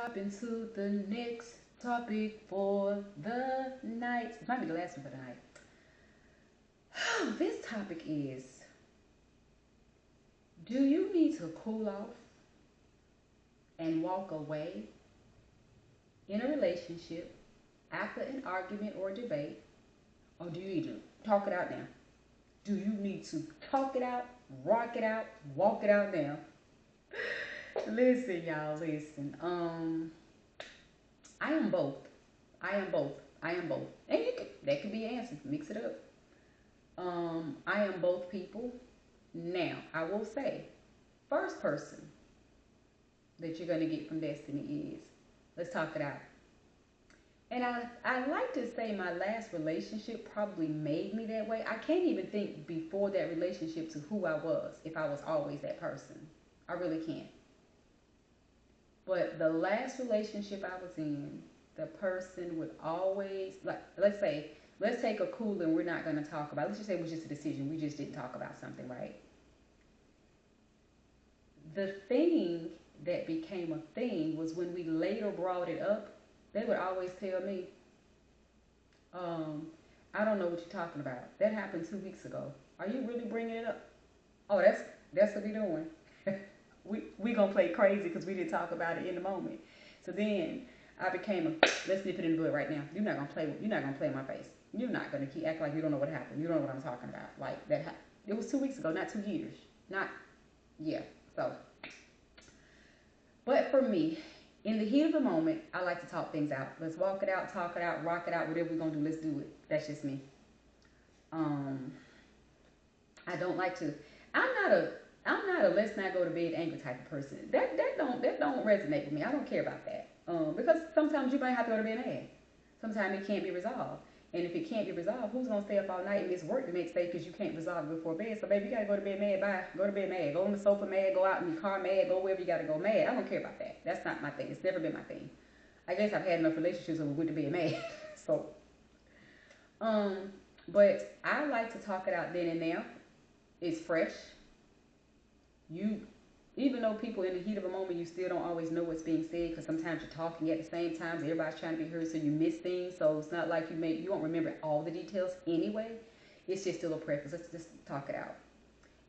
hop into the next topic for the night. It might be the last one for the night. This topic is, do you need to cool off and walk away in a relationship after an argument or debate, or do you need to talk it out now? Do you need to talk it out, rock it out, walk it out now? Listen, y'all, listen. I am both. I am both. I am both. And that could be an answer. Mix it up. I am both people. Now, I will say, first person that you're going to get from Destiny is, let's talk it out. And I like to say my last relationship probably made me that way. I can't even think before that relationship to who I was, if I was always that person. I really can't. But the last relationship I was in, the person would always, like, let's take a cool and we're not going to talk about, let's just say it was just a decision. We just didn't talk about something, right? The thing that became a thing was when we later brought it up, they would always tell me, I don't know what you're talking about. That happened 2 weeks ago. Are you really bringing it up? Oh, that's what we doing. we gonna play crazy because we didn't talk about it in the moment. So then I became let's nip it in the bud right now. You're not gonna play in my face. You're not gonna keep acting like you don't know what happened. You don't know what I'm talking about. Like that. It was 2 weeks ago, not 2 years. Not, yeah. So, but for me, in the heat of the moment, I like to talk things out. Let's walk it out, talk it out, rock it out, whatever we're gonna do. Let's do it. That's just me. I don't like to. I'm not a let's not go to bed angry type of person. That don't resonate with me. I don't care about that. Because sometimes you might have to go to bed mad. Sometimes it can't be resolved. And if it can't be resolved, who's gonna stay up all night and miss work the next day because you can't resolve it before bed? So baby, you gotta go to bed mad. Bye. Go to bed mad. Go on the sofa mad. Go out in your car mad. Go wherever you gotta go mad. I don't care about that. That's not my thing. It's never been my thing. I guess I've had enough relationships where we went to bed mad. So, but I like to talk it out then and there. It's fresh. You, even though people in the heat of a moment, you still don't always know what's being said because sometimes you're talking at the same time. Everybody's trying to be heard, so you miss things. So it's not like you won't remember all the details anyway. It's just still a preface. Let's just talk it out.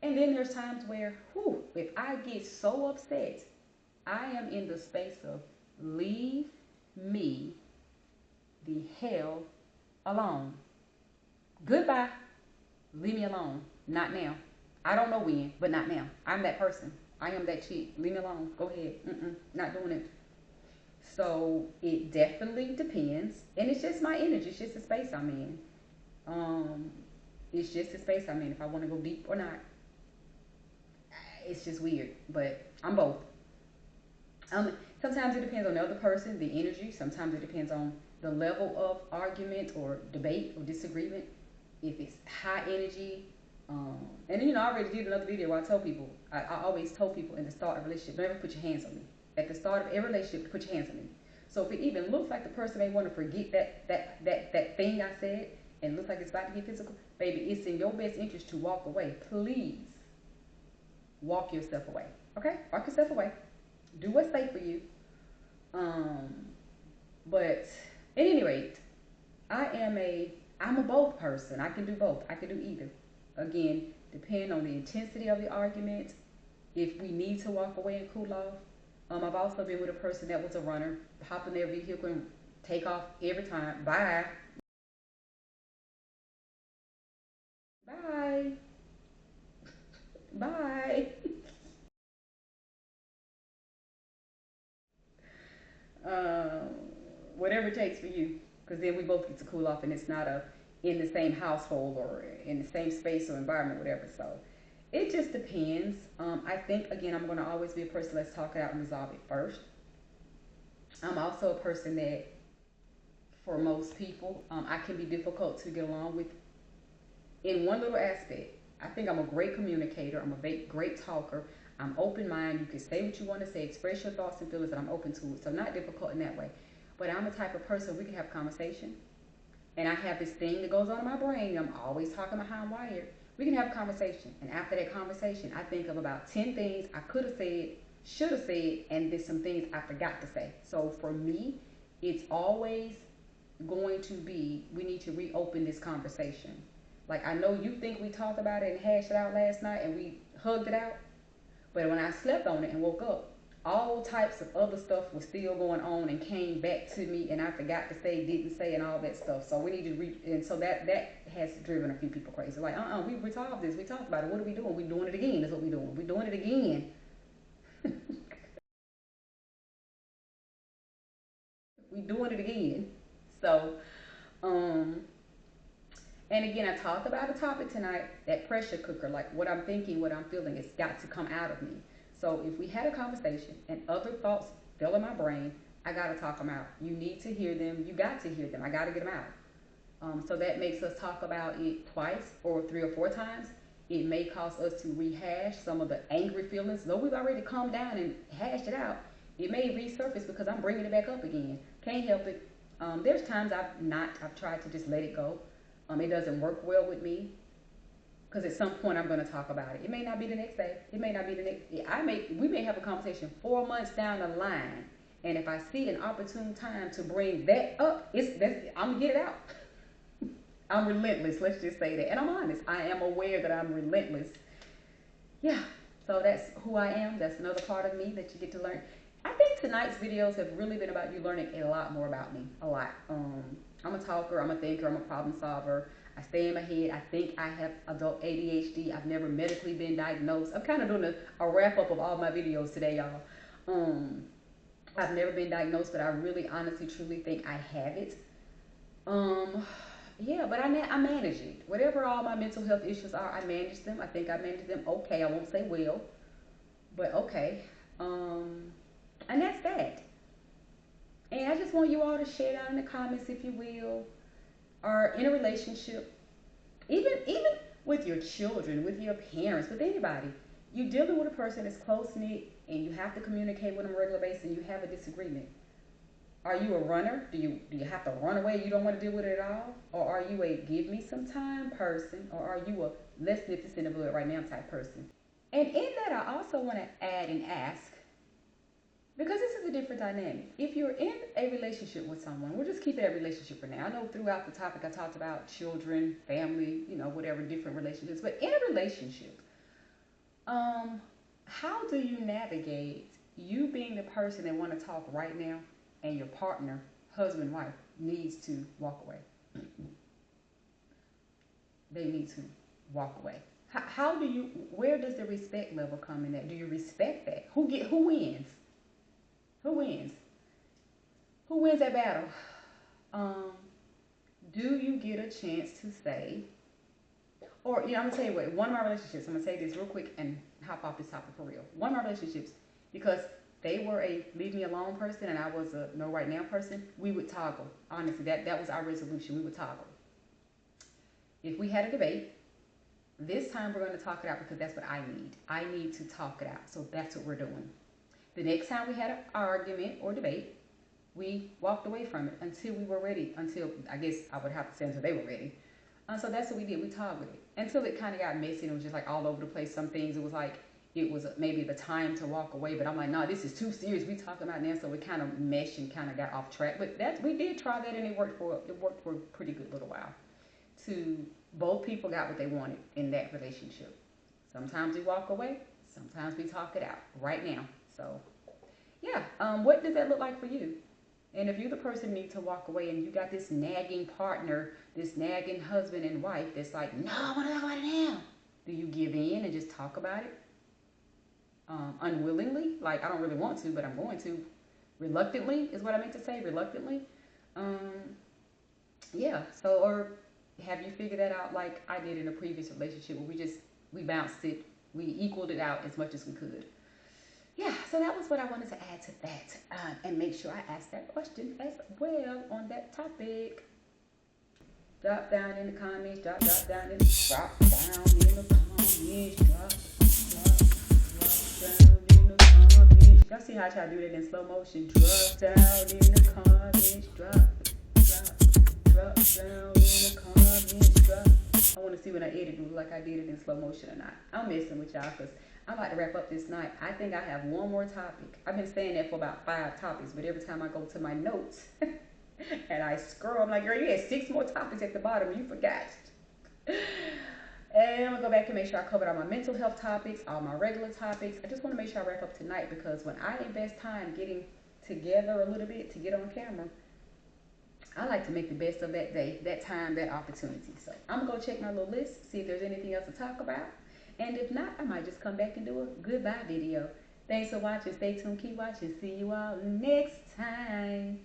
And then there's times where, if I get so upset, I am in the space of leave me the hell alone. Goodbye. Leave me alone. Not now. I don't know when, but not now. I'm that person. I am that chick. Leave me alone. Go ahead. Not doing it. So it definitely depends. And it's just my energy. It's just the space I'm in. It's just the space I'm in. If I want to go deep or not. It's just weird. But I'm both. Sometimes it depends on the other person, the energy. Sometimes it depends on the level of argument or debate or disagreement. If it's high energy, and I already did another video where I told people, I always told people in the start of a relationship, never put your hands on me. At the start of every relationship, put your hands on me. So if it even looks like the person may want to forget that thing I said, and looks like it's about to get physical, baby, it's in your best interest to walk away. Please walk yourself away. Okay? Walk yourself away. Do what's safe for you. But at any rate, I'm a both person. I can do both. I can do either. Again, depending on the intensity of the argument, if we need to walk away and cool off. I've also been with a person that was a runner, hop in their vehicle and take off every time. Bye. Bye. Bye. Whatever it takes for you, because then we both get to cool off, and it's not in the same household or in the same space or environment, whatever. So it just depends. I think, again, I'm going to always be a person, let's talk it out and resolve it first. I'm also a person that, for most people, I can be difficult to get along with in one little aspect. I think I'm a great communicator. I'm a great talker. I'm open-minded. You can say what you want to say, express your thoughts and feelings, and I'm open to it. So not difficult in that way. But I'm the type of person, we can have conversation. And I have this thing that goes on in my brain. I'm always talking about how I'm wired. We can have a conversation. And after that conversation, I think of about 10 things I could have said should have said, and there's some things I forgot to say. So for me, it's always going to be, we need to reopen this conversation. Like, I know you think we talked about it and hashed it out last night and we hugged it out, but when I slept on it and woke up, all types of other stuff was still going on and came back to me, and I forgot to say, didn't say, and all that stuff. So we need to and so that has driven a few people crazy. Like, we resolved this, we talked about it. What are we doing? We're doing it again. That's what we're doing. We're doing it again. We're doing it again. So, and again, I talked about a topic tonight, that pressure cooker. Like, what I'm thinking, what I'm feeling, it's got to come out of me. So if we had a conversation and other thoughts fell in my brain, I got to talk them out. You need to hear them. You got to hear them. I got to get them out. So that makes us talk about it twice or 3 or 4 times. It may cause us to rehash some of the angry feelings. Though we've already calmed down and hashed it out, it may resurface because I'm bringing it back up again. Can't help it. There's times I've tried to just let it go. It doesn't work well with me. Because at some point I'm going to talk about it. It may not be the next day. It may not be the next. We may have a conversation 4 months down the line, and if I see an opportune time to bring that up, I'm gonna get it out. I'm relentless. Let's just say that, and I'm honest. I am aware that I'm relentless. Yeah. So that's who I am. That's another part of me that you get to learn. I think tonight's videos have really been about you learning a lot more about me. A lot. I'm a talker. I'm a thinker. I'm a problem solver. I stay in my head. I think I have adult ADHD. I've never medically been diagnosed. I'm kind of doing a wrap up of all my videos today, y'all. I've never been diagnosed, but I really, honestly, truly think I have it. Yeah, but I manage it. Whatever all my mental health issues are, I manage them. I think I manage them okay. I won't say well, but okay. And that's that. And I just want you all to share it out in the comments, if you will. Or in a relationship, even with your children, with your parents, with anybody, you're dealing with a person that's close-knit and you have to communicate with them on a regular basis and you have a disagreement. Are you a runner? Do you have to run away? You don't want to deal with it at all? Or are you a give me some time person? Or are you a let's nip this in the bud right now type person? And in that, I also want to add and ask, because this is a different dynamic. If you're in a relationship with someone, we'll just keep it a relationship for now. I know throughout the topic I talked about children, family, whatever, different relationships. But in a relationship, how do you navigate you being the person that want to talk right now and your partner, husband, wife, needs to walk away? They need to walk away. Where does the respect level come in that? Do you respect that? Who wins? Who wins? Who wins that battle? Do you get a chance to say, or, I'm going to tell you what, one of my relationships, I'm going to say this real quick and hop off this topic for real. One of my relationships, because they were a leave me alone person and I was a no right now person, we would toggle. Honestly, that was our resolution. We would toggle. If we had a debate, this time we're going to talk it out because that's what I need. I need to talk it out. So that's what we're doing. The next time we had an argument or debate, we walked away from it until we were ready. Until, I guess I would have to say until they were ready. So that's what we did. We toggled it. Until it kind of got messy and it was just like all over the place. Some things it was like, it was maybe the time to walk away. But I'm like, no, this is too serious. We talking about now. So we kind of meshed and kind of got off track. But we did try that and it worked for a pretty good little while. Both people got what they wanted in that relationship. Sometimes we walk away. Sometimes we talk it out right now. So, yeah, what does that look like for you? And if you're the person who needs to walk away and you got this nagging partner, this nagging husband and wife that's like, no, I want to talk about it now. Do you give in and just talk about it? Unwillingly? Like, I don't really want to, but I'm going to. Reluctantly is what I meant to say, reluctantly. Yeah, so, or have you figured that out like I did in a previous relationship where we bounced it, we equaled it out as much as we could. Yeah, so that was what I wanted to add to that, and make sure I asked that question as well on that topic. Drop down in the comments, drop down in the comments, drop down in the comments. Y'all see how I try to do that in slow motion? Drop down in the comments, drop down in the comments, drop. I want to see when I edit it like I did it in slow motion or not. I'm messing with y'all because I'm about to wrap up this night. I think I have one more topic. I've been saying that for about 5 topics, but every time I go to my notes and I scroll, I'm like, girl, you had 6 more topics at the bottom. You forgot. And I'm gonna go back and make sure I covered all my mental health topics, all my regular topics. I just want to make sure I wrap up tonight because when I invest time getting together a little bit to get on camera, I like to make the best of that day, that time, that opportunity. So I'm gonna go check my little list, see if there's anything else to talk about. And if not, I might just come back and do a goodbye video. Thanks for watching. Stay tuned. Keep watching. See you all next time.